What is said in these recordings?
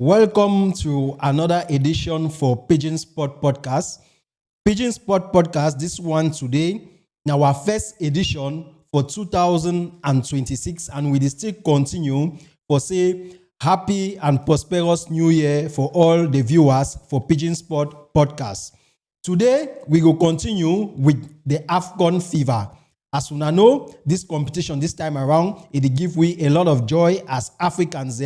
Welcome to another edition for Pigeon Sport Podcast. Pigeon Sport Podcast, this one today, now our first edition for 2026, and we will still continue for say happy and prosperous new year for all the viewers for Pigeon Sport Podcast. Today, we will continue with the Afcon fever. As una know, this competition this time around, it give we a lot of joy as Africans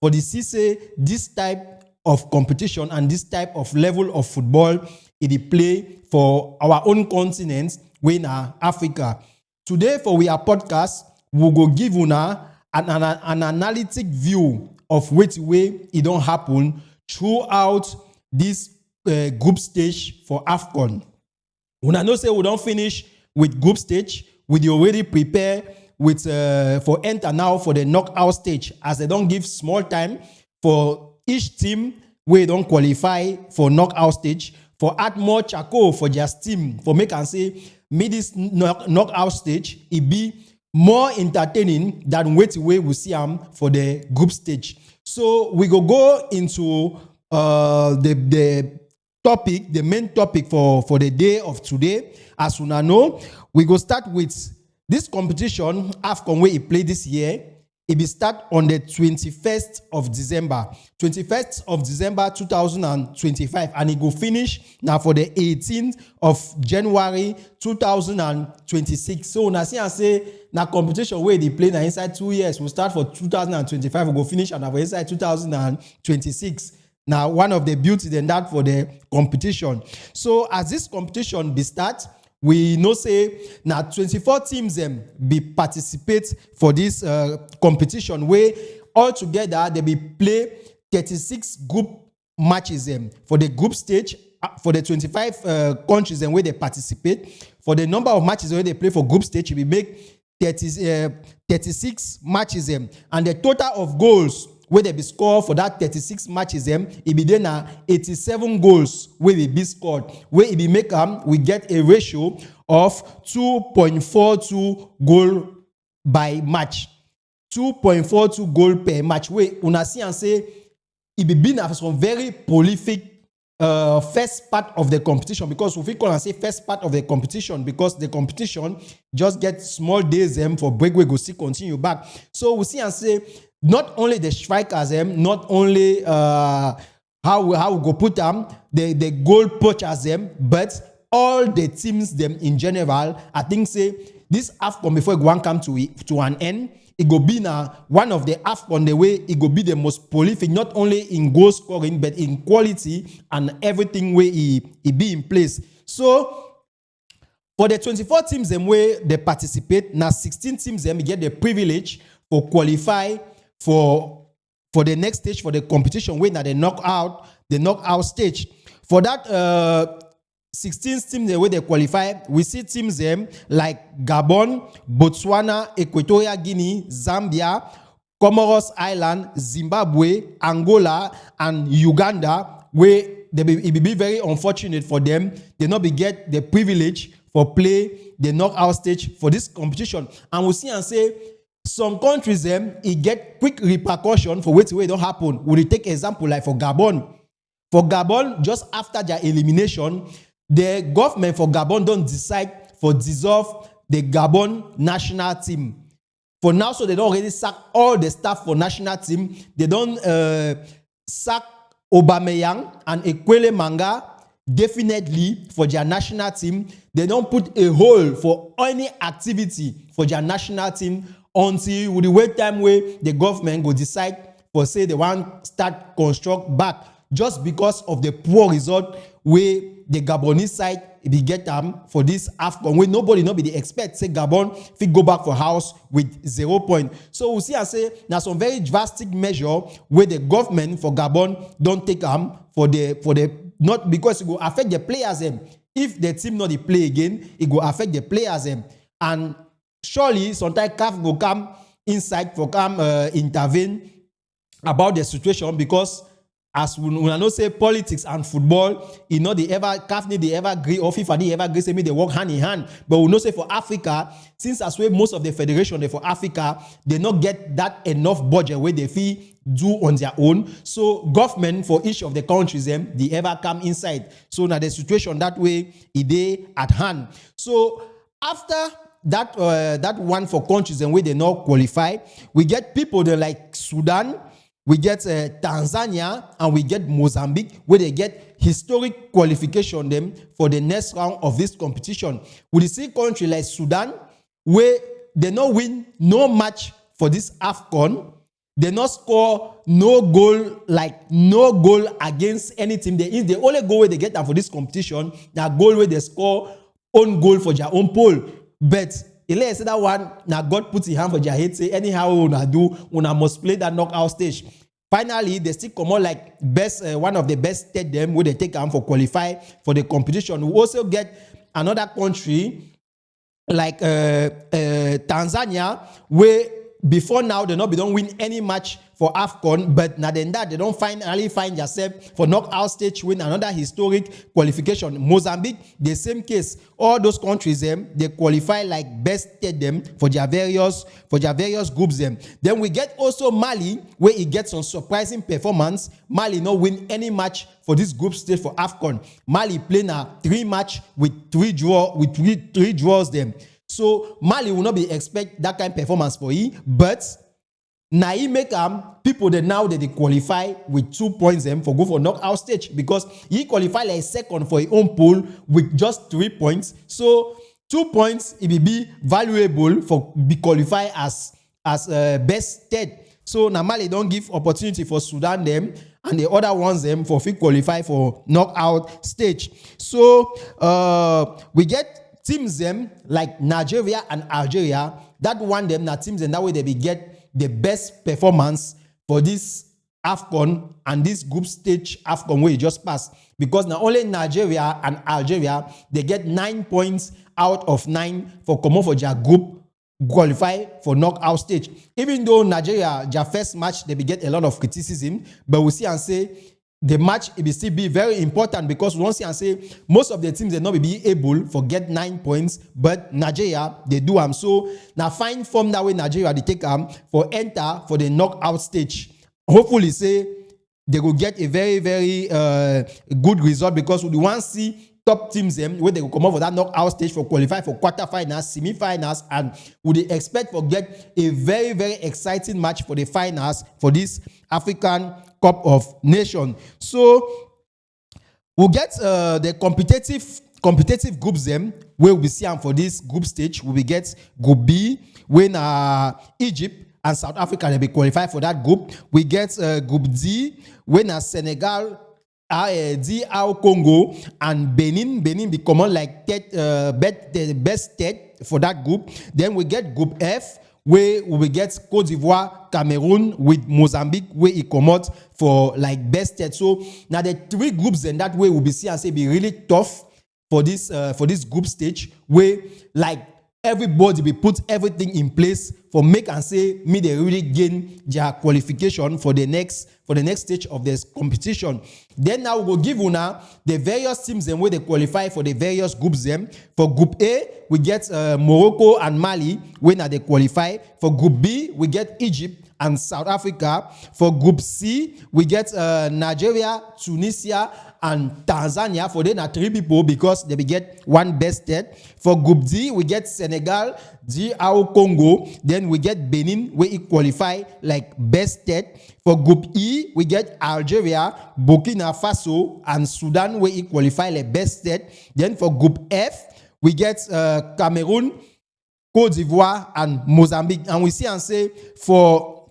for the CC, this type of competition and this type of level of football, it play for our own continent, we in Africa. Today, for our podcast, we go give una an analytic view of which way it don't happen throughout this group stage for Afcon. Una know say we don't finish with group stage, we already prepare with for enter now for the knockout stage, as they don't give small time for each team where don't qualify for knockout stage for add more charcoal for their team for make and say me this knockout stage it be more entertaining than wait way we see them for the group stage. So we go into the topic, the main topic for the day of today. As you know, we go start with this competition, Afcon, where it played this year. It will start on the 21st of December. 21st of December 2025. And it go finish now for the 18th of January 2026. So now see and say, now competition where they play now inside 2 years. We'll start for 2025, we'll go finish and now inside 2026. Now, one of the beauty than that for the competition. So as this competition be start, we know say now 24 teams be participate for this competition where altogether they be play 36 group matches for the group stage for the 25 countries where they participate. For the number of matches where they play for group stage, we make 36 matches and the total of goals where they be scored for that 36 matches, it be then 87 goals where they be scored. Where it be make we get a ratio of 2.42 goal by match. 2.42 goal per match. Where una see and say it be been some very prolific first part of the competition, because if we call and say first part of the competition, because the competition just get small days for break, we go see continue back. So we see and say not only the strikers, not only how we go put them, the goal poachers, but all the teams them in general. I think say this Afcon before it go come to an end, it go be now one of the Afcon the way it go be the most prolific, not only in goal scoring but in quality and everything where it be in place. So for the 24 teams them where they participate, now 16 teams them get the privilege for qualify for the next stage for the competition where now the knockout stage. For that 16 teams the way they qualify, we see teams like Gabon, Botswana, Equatorial Guinea, Zambia, Comoros Island, Zimbabwe, Angola, and Uganda, where it be very unfortunate for them. They not be get the privilege for play the knockout stage for this competition. And we see and say some countries it get quick repercussion for which way don't happen. We take example like for Gabon. For Gabon, just after their elimination, the government for Gabon don't decide for dissolve the Gabon national team. For now, so they don't already sack all the staff for national team. They don't sack Aubameyang and Ekwele Manga definitely for their national team. They don't put a hold for any activity for their national team until with the wait time where the government go decide for say they want start construct back, just because of the poor result where the Gabonese side be get them for this Afcon where nobody be the expect say Gabon fit go back for house with 0 point. So we see and say now some very drastic measure where the government for Gabon don't take them for the not because it will affect the players if the team not play again, it will affect the players and surely sometimes CAF go come inside for come intervene about the situation, because as we know say politics and football, you know, they ever CAF they ever agree or FIFA they ever agree say me they work hand in hand. But we know say for Africa, since as well most of the federation they for Africa, they not get that enough budget where they fee do on their own. So government for each of the countries them they ever come inside. So now the situation that way it dey at hand. So after that one for countries and where they not qualify, we get people they like Sudan. We get Tanzania and we get Mozambique where they get historic qualification them for the next round of this competition. We see country like Sudan where they not win no match for this Afcon. They not score no goal against any team. The only goal where they get for this competition, that goal where they score own goal for their own poll. But let's say that one now God put his hand for their head, say anyhow una do, una must play that knockout stage. Finally, they still come out like one of the best state them where they take them for qualify for the competition. We also get another country like Tanzania, where before now they don't win any match for Afcon, but now then that they don't finally find themselves for knockout stage win another historic qualification. Mozambique, the same case. All those countries they qualify like best state them for their various groups them. Then we get also Mali, where it gets some surprising performance. Mali not win any match for this group stage for Afcon. Mali play now 3 match with three draws them. So Mali will not be expect that kind of performance for he, but now he make people that now they qualify with 2 points them for go for knockout stage, because he qualify like second for his own pool with just 3 points. So 2 points it will be valuable for be qualified as best state. So now Mali don't give opportunity for Sudan them and the other ones them for fit qualify for knockout stage. So we get teams them like Nigeria and Algeria, that one them na teams and that way they be get the best performance for this Afcon and this group stage Afcon where you just passed, because not only Nigeria and Algeria they get 9 points out of 9 for come for their group qualify for knockout stage. Even though Nigeria their first match they be get a lot of criticism, but we see and say the match it will still be very important, because we don't see and say most of the teams they not be able to get 9 points, but Nigeria they do them. So now find form that way Nigeria they take for enter for the knockout stage. Hopefully say they will get a very good result, because we want to see top teams them where they will come up for that knockout stage for qualify for quarterfinals, semi-finals, and would they expect for get a very exciting match for the finals for this African Cup of Nations. So we'll get the competitive groups them where we see them for this group stage. We will get Group B when Egypt and South Africa they be qualified for that group. We get Group D when Senegal, DR Congo and Benin become like the best state for that group. Then we get Group F where we will get Cote d'Ivoire, Cameroon with Mozambique where it come out for like best state. So now the 3 groups in that way will be see and say be really tough for this group stage, where like everybody be put everything in place for make and say me they really gain their qualification for the next stage of this competition. Then now we will give you now the various teams and where they qualify for the various groups them. For Group A we get Morocco and Mali when they qualify. For Group B we get Egypt and South Africa. For Group C we get Nigeria, Tunisia and Tanzania. For them are 3 people because they will get 1 best state. For Group D we get Senegal, DR Congo, then we get Benin where it qualify like best state. For Group E we get Algeria, Burkina Faso and Sudan where it qualify like best state. Then for Group F we get Cameroon, Cote d'Ivoire and Mozambique. And we see and say for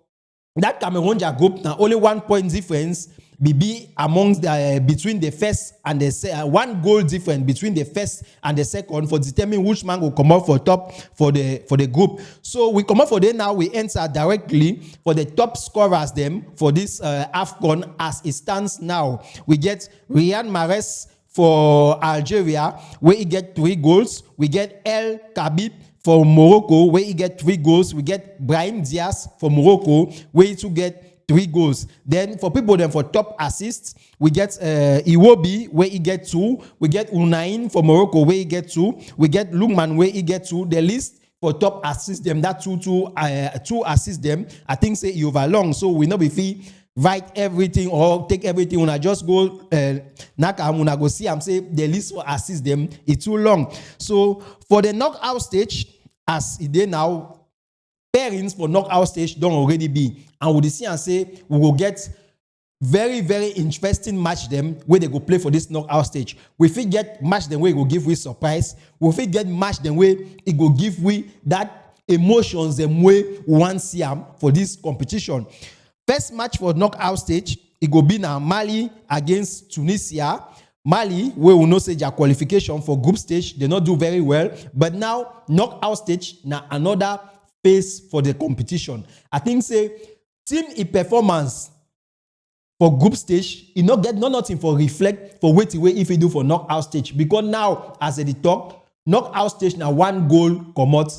that Cameroon group now only 1 point difference be amongst the between the first and the 1 goal difference between the first and the second for determine which man will come up for top for the group. So we come up for them now. We enter directly for the top scorers them for this Afcon as it stands now. We get Riyad Mahrez for Algeria where he get 3 goals. We get El Khabib for Morocco where he get 3 goals. We get Brahim Diaz for Morocco where he to get 3 goals. Then for people then for top assists, we get Iwobi where he get 2. We get Unain for Morocco where he get 2. We get Lukman where he get 2. The list for top assists them that two assists them. I think say you over long, so we not be fee write everything or take everything. When I just go naka when I go see I'm say the list for assists them it's too long. So for the knockout stage, as it is now, pairings for knockout stage don't already be, and we see and say we will get very, very interesting match them where they go play for this knockout stage. We fit get match them where it go give we surprise. We fit get match them where it go give we that emotions them way we want see them for this competition. First match for knockout stage, it go be now Mali against Tunisia. Mali, where we know say their qualification for group stage, they not do very well, but now knockout stage now another phase for the competition. I think say team in performance for group stage, you not get nothing for reflect for wait away if you do for knockout stage, because now as they talk knockout stage now 1 goal come out.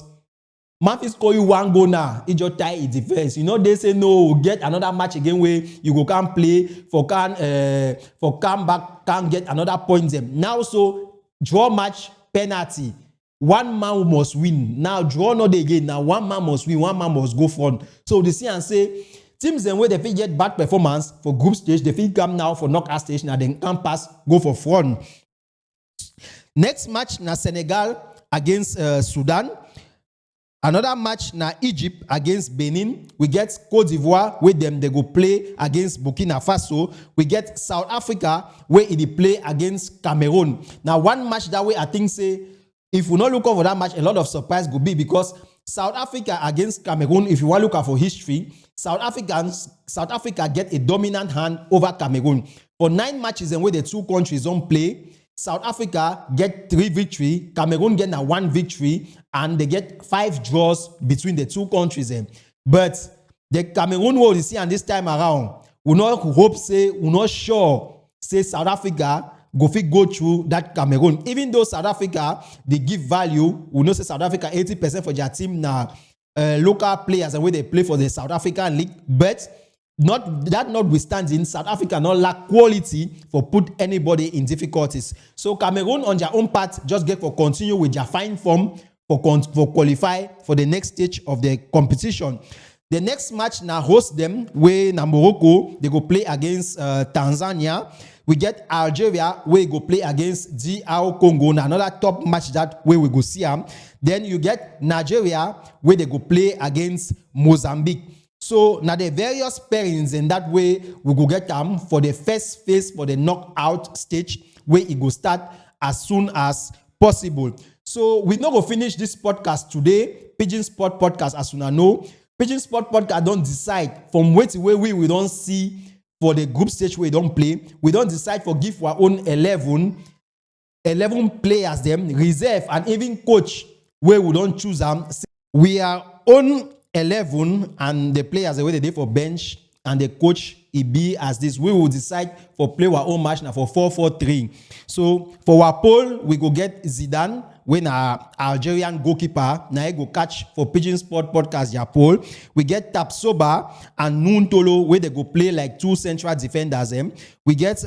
Mafi score you 1 goal now, it just tie it defense. You know they say no, get another match again where you go can play for come back, can get another point them. Now so draw match penalty. 1 man must win. Now draw not again. Now 1 man must win, 1 man must go front. So they see and say teams then where they fit get bad performance for group stage, they fit come now for knockout stage, now then can pass, go for front. Next match na Senegal against Sudan. Another match na Egypt against Benin. We get Cote d'Ivoire with them, they go play against Burkina Faso. We get South Africa where it play against Cameroon. Now 1 match that way I think say if we not look over that match, a lot of surprise go be, because South Africa against Cameroon, if you want to look at for history, South Africa get a dominant hand over Cameroon. For 9 matches and where the 2 countries don't play, South Africa get 3 victory, Cameroon get now 1 victory, and they get 5 draws between the 2 countries. But the Cameroon world is see and this time around, we not hope say, we not sure say South Africa go through that Cameroon. Even though South Africa they give value, we know say South Africa 80% for their team now local players and where they play for the South African league, but notwithstanding, South Africa not lack quality for put anybody in difficulties. So Cameroon on their own part just get for continue with their fine form for qualify for the next stage of the competition. The next match now host them where na Morocco they go play against Tanzania. We get Algeria where go play against DR Congo. Now another top match that way we go see them. Then you get Nigeria where they go play against Mozambique. So now the various pairings in that way we go get them for the first phase for the knockout stage where it go start as soon as possible. So we not go finish this podcast today. Pigeon Sport Podcast, as soon as know. Pigeon Sport Podcast don't decide from which way we don't see for the group stage where we don't play. We don't decide for give our own 11 players them reserve and even coach where we don't choose them. We are on 11 and the players the way they did for bench and the coach it be as this. We will decide for play our own match now for 4-4-3. So for our poll we go get Zidane when our Algerian goalkeeper now go catch for Pigeon Sport Podcast their poll. We get Tapsoba and Nuntolo where they go play like 2 central defenders. We get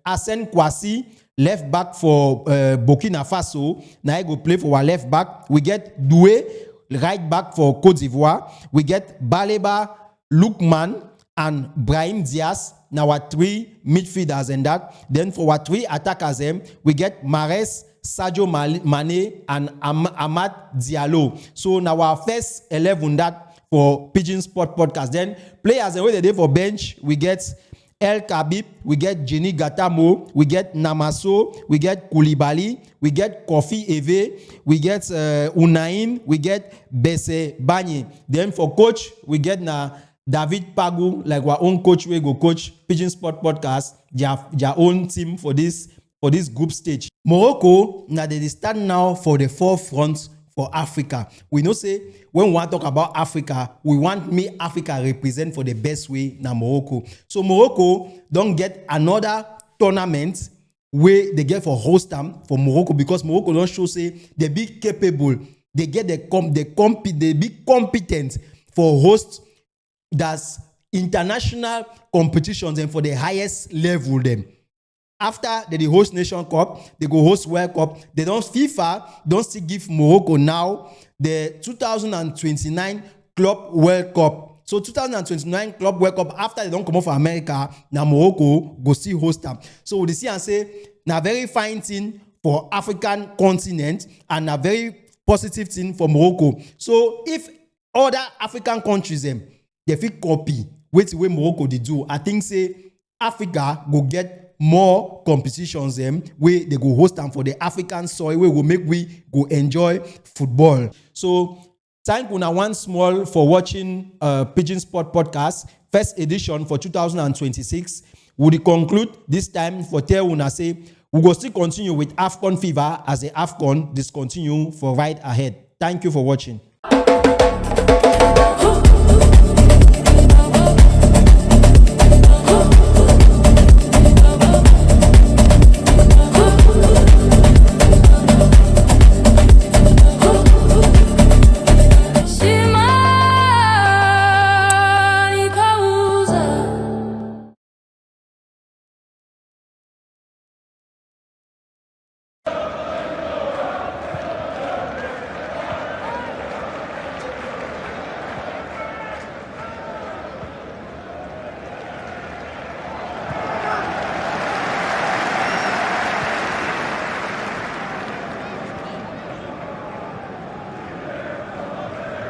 Asen Kwasi left back for Burkina Faso. Now go play for our left back. We get Doué right back for Cote d'Ivoire. We get Baleba, Lukman, and Brahim Diaz. Now our 3 midfielders and that. Then for our 3 attackers, we get Mahrez, Sadio Mane, and Amad Diallo. So now our first 11 that for Pigeon Sport Podcast. Then players the way they did for bench, we get El Khabib, we get Jenny Gatamo, we get Namaso, we get Koulibaly, we get Kofi Eve, we get Unain, we get Bese Banye. Then for coach, we get David Pagu, like our own coach, we go coach Pigeon Sport Podcast, their own team for this group stage. Morocco, now they stand now for the forefront for Africa. We know say when we want to talk about Africa, we want Africa represent for the best way na Morocco. So Morocco don't get another tournament where they get for host them for Morocco, because Morocco don't show say they be capable, they get they be competent for host that's international competitions and for the highest level them. After they host Nation Cup, they go host World Cup. They don't FIFA don't still give Morocco now the 2029 Club World Cup. So 2029 Club World Cup, after they don't come off for America, now Morocco go still host them. So we see and say now very fine thing for African continent and a very positive thing for Morocco. So if other African countries they fit copy wait the way Morocco they do, I think say Africa go get more competitions where they go host them for the African soil, where will make we go enjoy football. So thank you now once more for watching Pigeon Sport Podcast, first edition for 2026. We conclude this time for tell una say we go still continue with Afcon fever as the Afcon discontinue for right ahead. Thank you for watching.